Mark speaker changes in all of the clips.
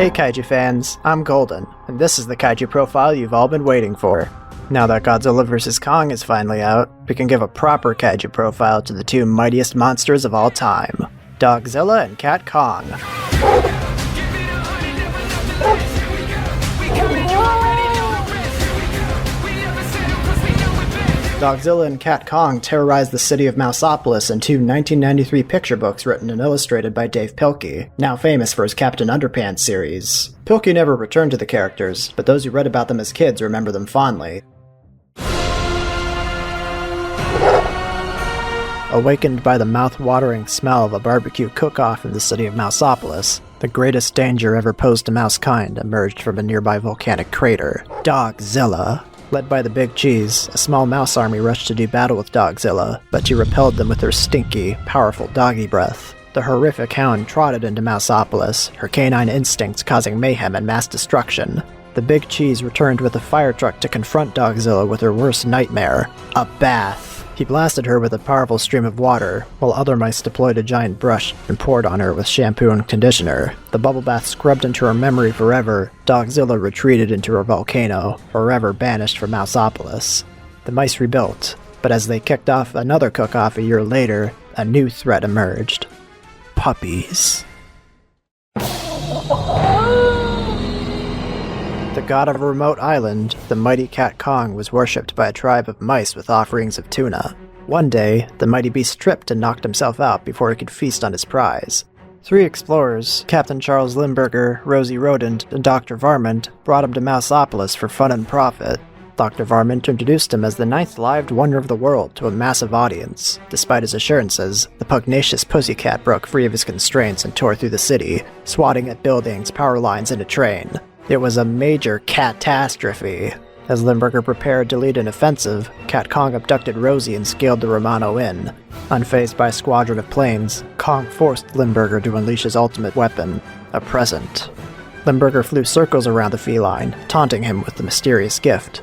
Speaker 1: Hey Kaiju fans, I'm Golden, and this is the Kaiju Profile you've all been waiting for. Now that Godzilla vs. Kong is finally out, we can give a proper Kaiju profile to the two mightiest monsters of all time, Dogzilla and Cat Kong. Dogzilla and Cat Kong terrorized the city of Mouseopolis in two 1993 picture books written and illustrated by Dave Pilkey, now famous for his Captain Underpants series. Pilkey never returned to the characters, but those who read about them as kids remember them fondly. Awakened by the mouth-watering smell of a barbecue cook-off in the city of Mouseopolis, the greatest danger ever posed to mousekind emerged from a nearby volcanic crater, Dogzilla. Led by the Big Cheese, a small mouse army rushed to do battle with Dogzilla, but she repelled them with her stinky, powerful doggy breath. The horrific hound trotted into Mouseopolis, her canine instincts causing mayhem and mass destruction. The Big Cheese returned with a fire truck to confront Dogzilla with her worst nightmare, a bath. He blasted her with a powerful stream of water, while other mice deployed a giant brush and poured on her with shampoo and conditioner. The bubble bath scrubbed into her memory forever. Dogzilla retreated into her volcano, forever banished from Mouseopolis. The mice rebuilt, but as they kicked off another cook-off a year later, a new threat emerged. Puppies. The god of a remote island, the mighty Cat Kong was worshipped by a tribe of mice with offerings of tuna. One day, the mighty beast tripped and knocked himself out before he could feast on his prize. Three explorers, Captain Charles Limburger, Rosie Rodent, and Dr. Varmint, brought him to Mouseopolis for fun and profit. Dr. Varmint introduced him as the ninth lived wonder of the world to a massive audience. Despite his assurances, the pugnacious pussycat broke free of his constraints and tore through the city, swatting at buildings, power lines, and a train. It was a major catastrophe. As Limburger prepared to lead an offensive, Cat Kong abducted Rosie and scaled the Romano Inn. Unfazed by a squadron of planes, Kong forced Limburger to unleash his ultimate weapon, a present. Limburger flew circles around the feline, taunting him with the mysterious gift.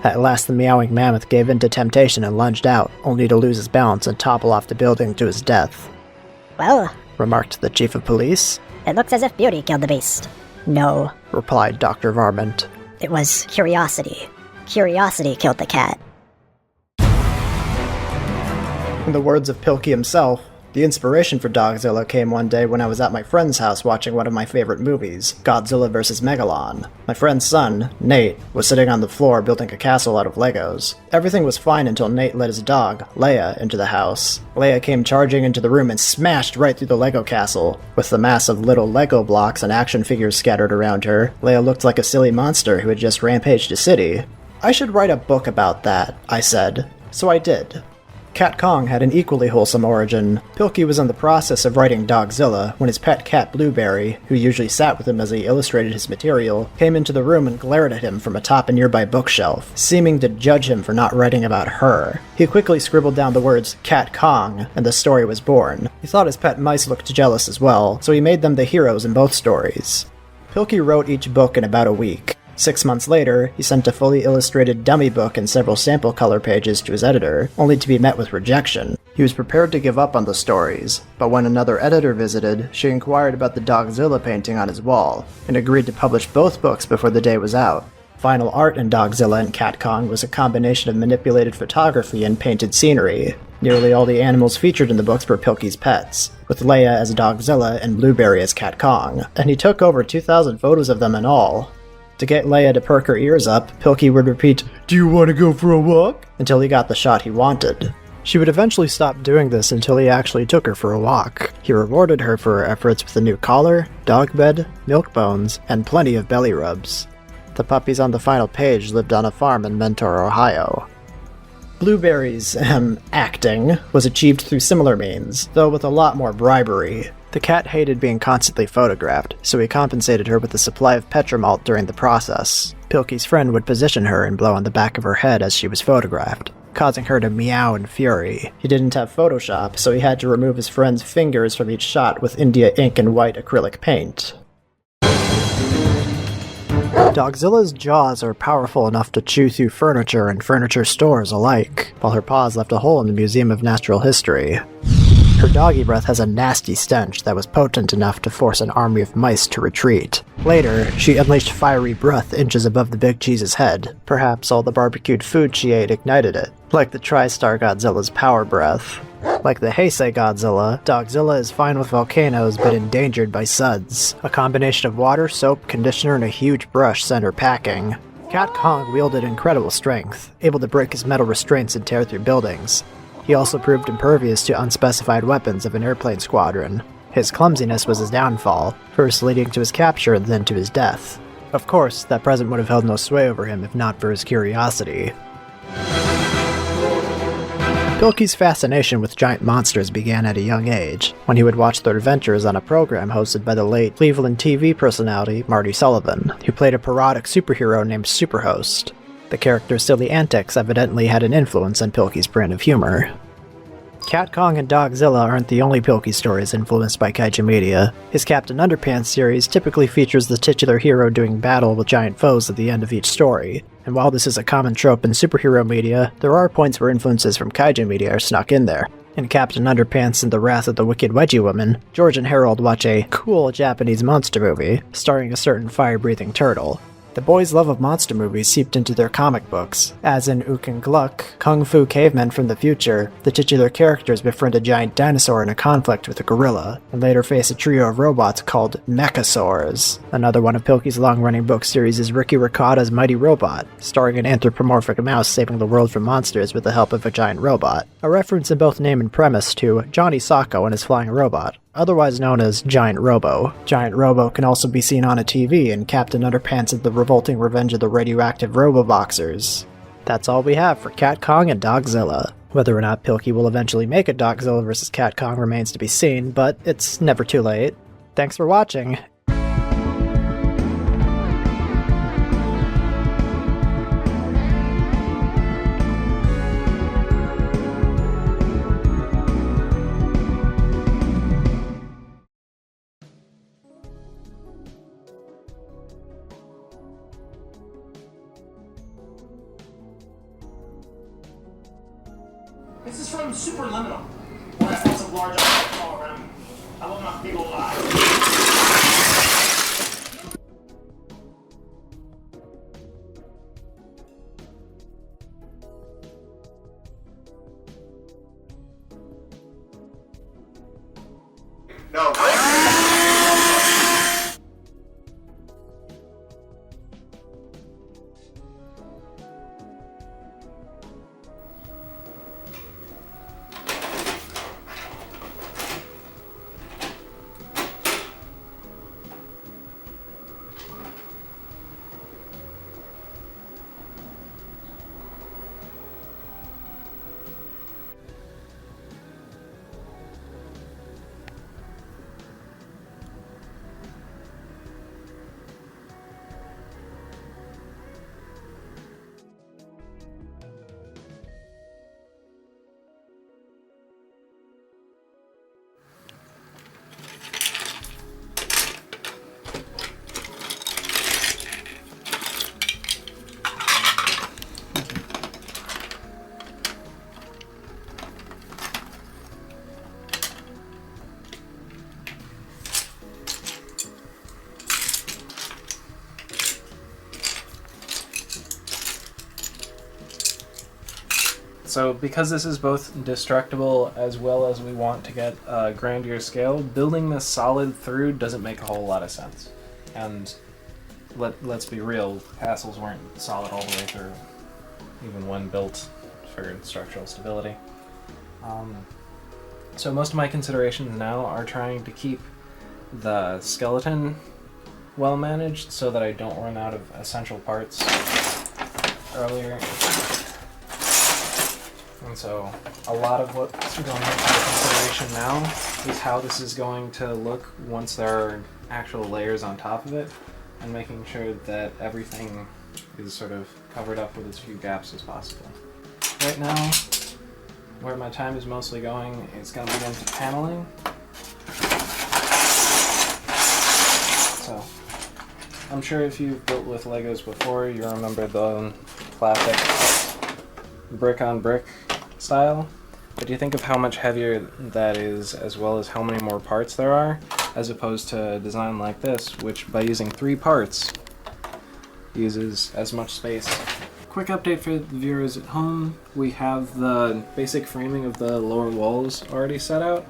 Speaker 1: At last the meowing mammoth gave in to temptation and lunged out, only to lose his balance and topple off the building to his death.
Speaker 2: "Well,"
Speaker 1: remarked the chief of police.
Speaker 2: "it looks as if beauty killed the beast." "No,"
Speaker 1: replied Dr. Varmint.
Speaker 2: "it was curiosity. Curiosity killed the cat."
Speaker 1: In the words of Pilkey himself, the inspiration for Dogzilla came one day when I was at my friend's house watching one of my favorite movies, Godzilla vs. Megalon. My friend's son, Nate, was sitting on the floor building a castle out of Legos. Everything was fine until Nate let his dog, Leia, into the house. Leia came charging into the room and smashed right through the Lego castle. With the mass of little Lego blocks and action figures scattered around her, Leia looked like a silly monster who had just rampaged a city. "I should write a book about that," I said. So I did. Cat Kong had an equally wholesome origin. Pilkey was in the process of writing Dogzilla when his pet cat Blueberry, who usually sat with him as he illustrated his material, came into the room and glared at him from atop a nearby bookshelf, seeming to judge him for not writing about her. He quickly scribbled down the words Cat Kong, and the story was born. He thought his pet mice looked jealous as well, so he made them the heroes in both stories. Pilkey wrote each book in about a week. 6 months later, he sent a fully illustrated dummy book and several sample color pages to his editor, only to be met with rejection. He was prepared to give up on the stories, but when another editor visited, she inquired about the Dogzilla painting on his wall, and agreed to publish both books before the day was out. Final art in Dogzilla and Cat Kong was a combination of manipulated photography and painted scenery. Nearly all the animals featured in the books were Pilkey's pets, with Leia as Dogzilla and Blueberry as Cat Kong, and he took over 2,000 photos of them in all. To get Leia to perk her ears up, Pilkey would repeat, "Do you want to go for a walk?" until he got the shot he wanted. She would eventually stop doing this until he actually took her for a walk. He rewarded her for her efforts with a new collar, dog bed, milk bones, and plenty of belly rubs. The puppies on the final page lived on a farm in Mentor, Ohio. Blueberry's acting was achieved through similar means, though with a lot more bribery. The cat hated being constantly photographed, so he compensated her with a supply of Petramalt during the process. Pilkey's friend would position her and blow on the back of her head as she was photographed, causing her to meow in fury. He didn't have Photoshop, so he had to remove his friend's fingers from each shot with India ink and white acrylic paint. Dogzilla's jaws are powerful enough to chew through furniture and furniture stores alike, while her paws left a hole in the Museum of Natural History. Her doggy breath has a nasty stench that was potent enough to force an army of mice to retreat. Later, she unleashed fiery breath inches above the Big Cheese's head. Perhaps all the barbecued food she ate ignited it, like the TriStar Godzilla's power breath. Like the Heisei Godzilla, Dogzilla is fine with volcanoes but endangered by suds. A combination of water, soap, conditioner, and a huge brush sent her packing. Cat Kong wielded incredible strength, able to break his metal restraints and tear through buildings. He also proved impervious to unspecified weapons of an airplane squadron. His clumsiness was his downfall, first leading to his capture and then to his death. Of course, that present would have held no sway over him if not for his curiosity. Pilkey's fascination with giant monsters began at a young age, when he would watch their adventures on a program hosted by the late Cleveland TV personality Marty Sullivan, who played a parodic superhero named Superhost. The character's silly antics evidently had an influence on Pilkey's brand of humor. Cat Kong and Dogzilla aren't the only Pilkey stories influenced by kaiju media. His Captain Underpants series typically features the titular hero doing battle with giant foes at the end of each story, and while this is a common trope in superhero media, there are points where influences from kaiju media are snuck in there. In Captain Underpants and the Wrath of the Wicked Wedgie Woman, George and Harold watch a cool Japanese monster movie, starring a certain fire-breathing turtle. The boys' love of monster movies seeped into their comic books. As in Ook and Gluck, Kung Fu Cavemen from the future, the titular characters befriend a giant dinosaur in a conflict with a gorilla, and later face a trio of robots called Mechasaurs. Another one of Pilkey's long-running book series is Ricky Ricotta's Mighty Robot, starring an anthropomorphic mouse saving the world from monsters with the help of a giant robot, a reference in both name and premise to Johnny Sacco and his flying robot, otherwise known as Giant Robo. Giant Robo can also be seen on a TV in Captain Underpants and the Revolting Revenge of the Radioactive Robo-Boxers. That's all we have for Cat Kong and Dogzilla. Whether or not Pilkey will eventually make a Dogzilla vs. Cat Kong remains to be seen, but it's never too late. Thanks for watching.
Speaker 3: This is from Superliminal, where I have some large objects all around. I love my big old eyes. No. So because this is both destructible as well as we want to get a grandeur scale, building this solid through doesn't make a whole lot of sense. And let's be real, castles weren't solid all the way through, even when built for structural stability. So most of my considerations now are trying to keep the skeleton well managed so that I don't run out of essential parts earlier. And so a lot of what's going into consideration now is how this is going to look once there are actual layers on top of it, and making sure that everything is sort of covered up with as few gaps as possible. Right now, where my time is mostly going is going to be into paneling. So I'm sure if you've built with Legos before, you remember the classic brick on brick style. But you think of how much heavier that is, as well as how many more parts there are, as opposed to a design like this, which by using 3 parts uses as much space. Quick update for the viewers at home. We have the basic framing of the lower walls already set out.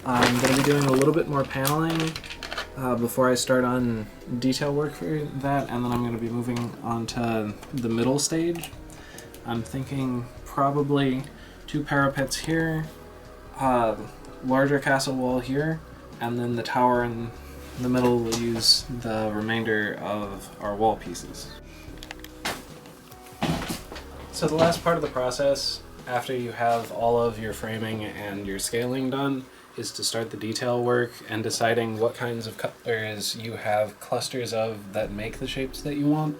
Speaker 3: I'm going to be doing a little bit more paneling before I start on detail work for that, and then I'm going to be moving on to the middle stage. I'm thinking probably 2 parapets here, larger castle wall here, and then the tower in the middle will use the remainder of our wall pieces. So the last part of the process, after you have all of your framing and your scaling done, is to start the detail work and deciding what kinds of colors you have clusters of that make the shapes that you want.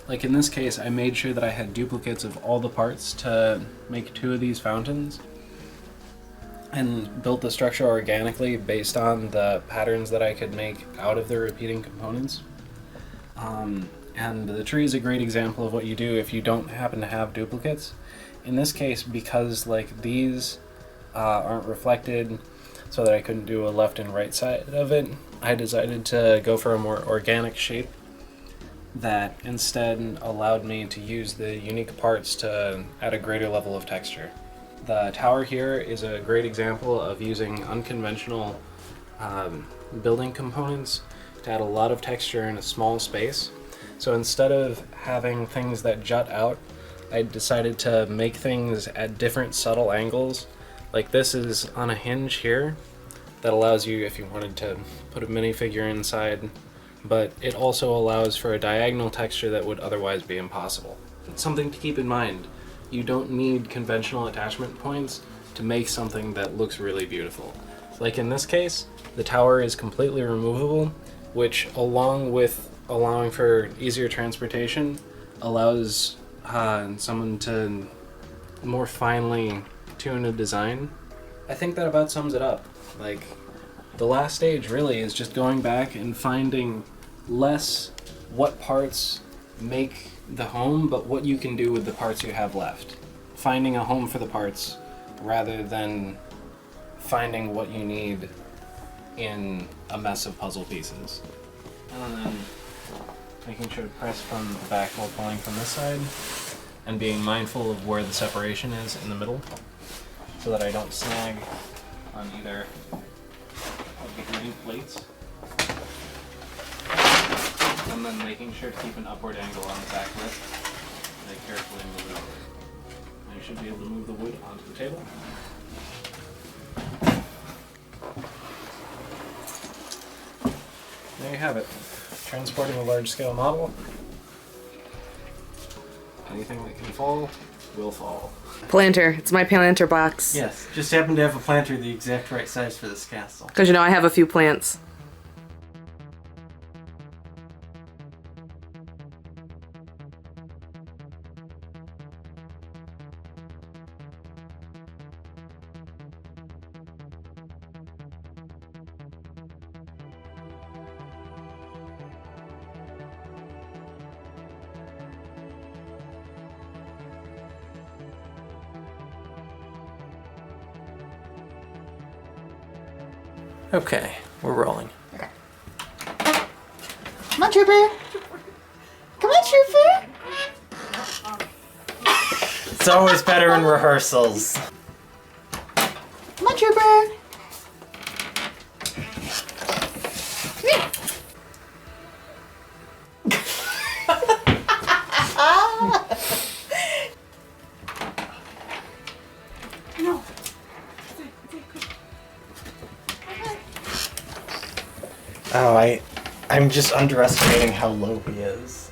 Speaker 3: Like in this case, I made sure that I had duplicates of all the parts to make 2 of these fountains, and built the structure organically based on the patterns that I could make out of the repeating components. And the tree is a great example of what you do if you don't happen to have duplicates. In this case, because like these aren't reflected, so that I couldn't do a left and right side of it, I decided to go for a more organic shape that instead allowed me to use the unique parts to add a greater level of texture. The tower here is a great example of using unconventional building components to add a lot of texture in a small space. So instead of having things that jut out, I decided to make things at different subtle angles. Like this is on a hinge here that allows you, if you wanted to put a minifigure inside, but it also allows for a diagonal texture that would otherwise be impossible. It's something to keep in mind. You don't need conventional attachment points to make something that looks really beautiful. Like in this case, the tower is completely removable, which along with allowing for easier transportation allows someone to more finely tune a design. I think that about sums it up. Like, the last stage really is just going back and finding less what parts make the home, but what you can do with the parts you have left. Finding a home for the parts rather than finding what you need in a mess of puzzle pieces. And then making sure to press from the back while pulling from this side, and being mindful of where the separation is in the middle, so that I don't snag on either of the green plates. And then making sure to keep an upward angle on the back lip, and I carefully move it over. And you should be able to move the wood onto the table. There you have it. Transporting a large-scale model. Anything that can fall, will fall.
Speaker 4: Planter. It's my planter box.
Speaker 5: Yes, just happened to have a planter the exact right size for this castle.
Speaker 4: Because you know I have a few plants.
Speaker 5: Okay, we're rolling.
Speaker 6: Okay. Come on, Trooper! Come on, Trooper!
Speaker 5: It's always better in rehearsals.
Speaker 6: Come on, Trooper! Come here! No.
Speaker 5: Oh, I'm just underestimating how low he is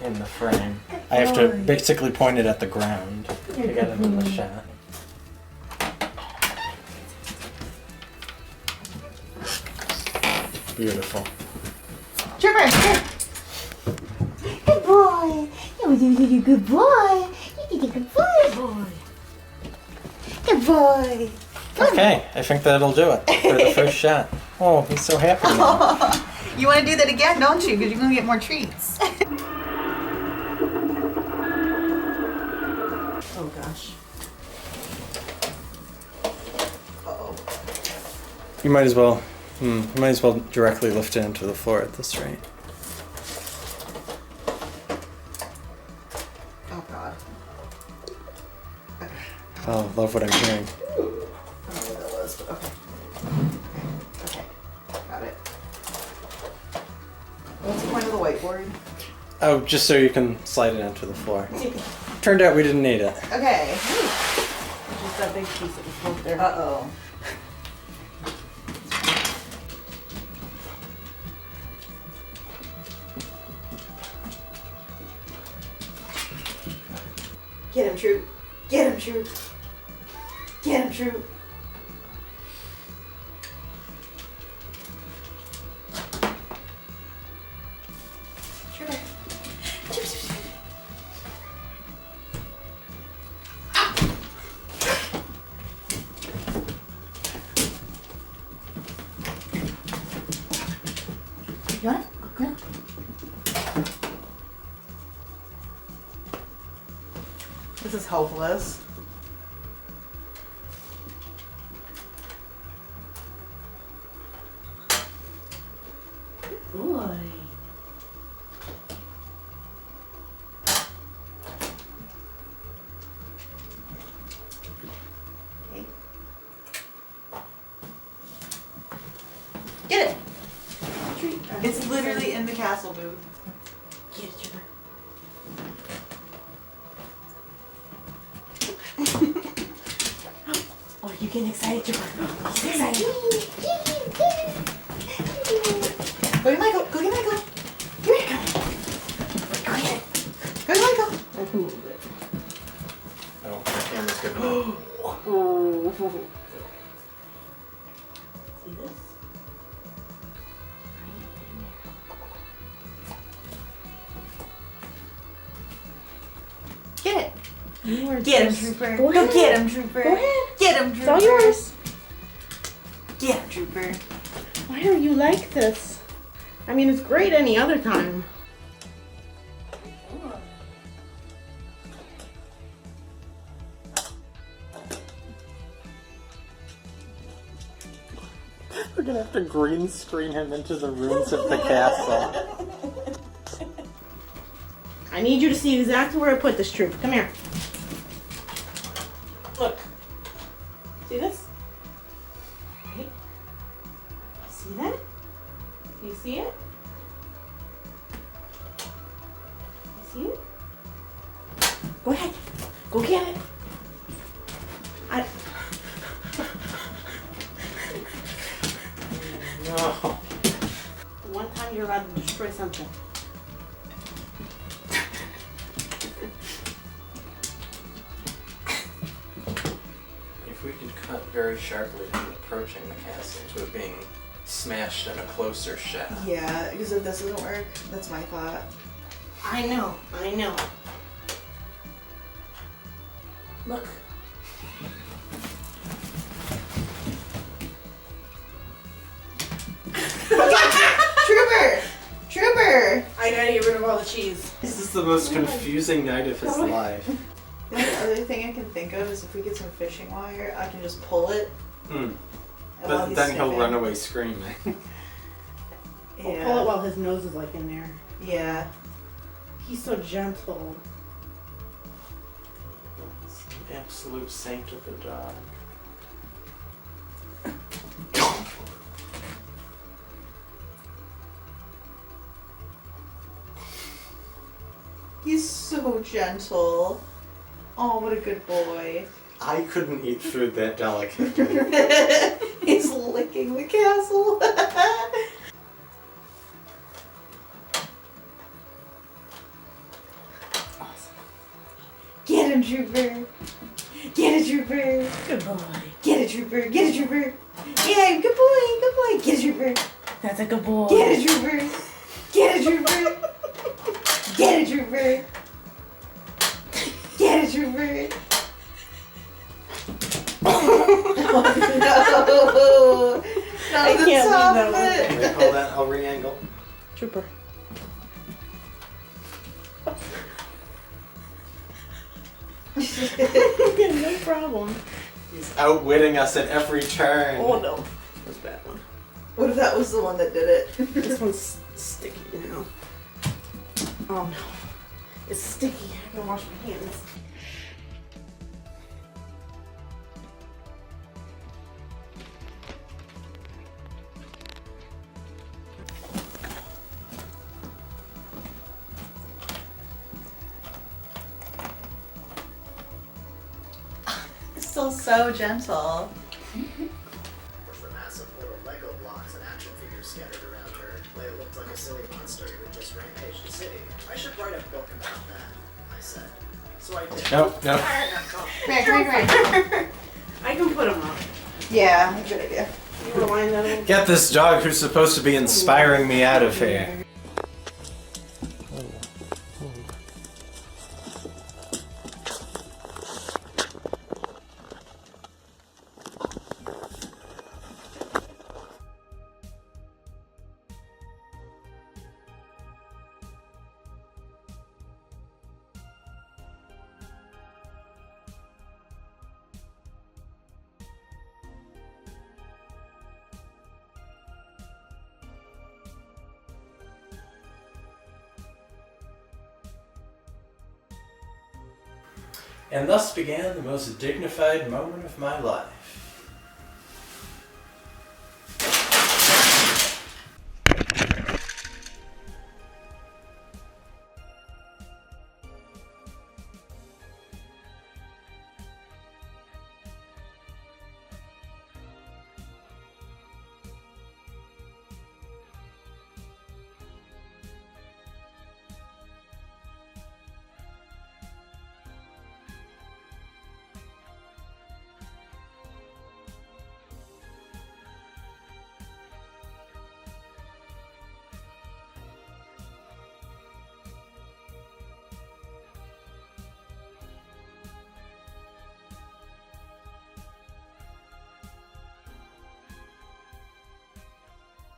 Speaker 5: in the frame. I have to basically point it at the ground to get it in the shot. Beautiful.
Speaker 6: Trooper, here! Good boy! You good boy! You did a good boy! Good boy!
Speaker 5: Okay, I think that'll do it for the first shot. Oh, he's so happy now.
Speaker 6: You want to do that again, don't you? Because you're going to get more treats. Oh, gosh.
Speaker 5: You might as well. You might as well directly lift it into the floor at this rate.
Speaker 6: Oh god.
Speaker 5: Oh, love what I'm hearing.
Speaker 6: I don't know what that was, but okay. Okay. Got it. What's the point of the whiteboard?
Speaker 5: Oh, just so you can slide it into the floor. Turned out we didn't need it.
Speaker 6: Okay.
Speaker 7: Just that big piece that was float there.
Speaker 6: Uh-oh. Get him, Troop. Get him, Troop. Get him, Troop. Trooper. You want it? Go, go. This is hopeless.
Speaker 7: Boy.
Speaker 6: Okay. Get it! It's literally in the castle booth.
Speaker 7: Get it, Trooper. Oh, you getting excited, Trooper? He's excited.
Speaker 6: Go get Michael! Go get Michael! Here you go! Go get it! Go get Michael!
Speaker 5: Oh, my camera's good enough.
Speaker 7: See this?
Speaker 6: Get it!
Speaker 7: Yours.
Speaker 6: Get him, Trooper!
Speaker 7: Go ahead.
Speaker 6: Get him, Trooper!
Speaker 7: Go ahead.
Speaker 6: Get him,
Speaker 7: It's
Speaker 6: Trooper!
Speaker 7: all yours.
Speaker 6: Get him, Trooper!
Speaker 7: Why are you like this? I mean, it's great any other time.
Speaker 5: We're gonna have to green screen him into the ruins of the castle.
Speaker 7: I need you to see exactly where I put this, Troop. Come here. Look. See this? Right. See that? Do you see it? You see it? Go ahead. Go get it.
Speaker 5: No.
Speaker 7: The one time you're allowed to destroy something.
Speaker 5: If we could cut very sharply from approaching the castle to it being smashed in a closer shot.
Speaker 6: Yeah, because if this doesn't work, that's my thought.
Speaker 7: I know. I know. Look.
Speaker 6: Trooper! Trooper!
Speaker 7: I gotta get rid of all the cheese.
Speaker 5: This is the most confusing night of his life.
Speaker 6: The only other thing I can think of is if we get some fishing wire, I can just pull it.
Speaker 5: Hmm.
Speaker 6: while
Speaker 5: But
Speaker 6: he's
Speaker 5: then he'll
Speaker 6: sniffing.
Speaker 5: run away screaming.
Speaker 7: Pull it
Speaker 6: Yeah.
Speaker 7: while his nose is like in there.
Speaker 6: Yeah.
Speaker 7: He's so gentle.
Speaker 5: Absolute saint of a dog.
Speaker 6: He's so gentle. Oh, what a good boy.
Speaker 5: I couldn't eat food that delicate.
Speaker 6: He's licking the castle. Get him, Trooper. Get it, Trooper.
Speaker 7: Good boy.
Speaker 6: Get it, Trooper. Get it, Trooper. Yeah, good boy. Good boy. Get it, Trooper.
Speaker 7: That's a good boy.
Speaker 6: Get it, Trooper. Get it, Trooper. Get it, Trooper. Get it, Trooper. Oh, no. Not
Speaker 7: I
Speaker 6: the
Speaker 7: can't
Speaker 6: top
Speaker 7: leave
Speaker 6: of
Speaker 7: that
Speaker 6: it.
Speaker 5: Wait, hold on, I'll re-angle.
Speaker 7: Trooper. No problem.
Speaker 5: He's outwitting us at every turn.
Speaker 7: Oh no.
Speaker 5: That's bad.
Speaker 6: What if that was the one that did it?
Speaker 7: This one's sticky now. Oh no. It's sticky. I gotta wash my hands.
Speaker 6: It's still so gentle.
Speaker 1: With the massive little Lego blocks and action figures scattered around her, Leia looked like a silly monster who had just rampaged the city. I should write a book about that, I said. So I did.
Speaker 5: Nope, nope.
Speaker 7: I can put them up.
Speaker 6: Yeah, good idea.
Speaker 7: You wanna line that up?
Speaker 5: Get this dog who's supposed to be inspiring me out of here. And thus began the most dignified moment of my life.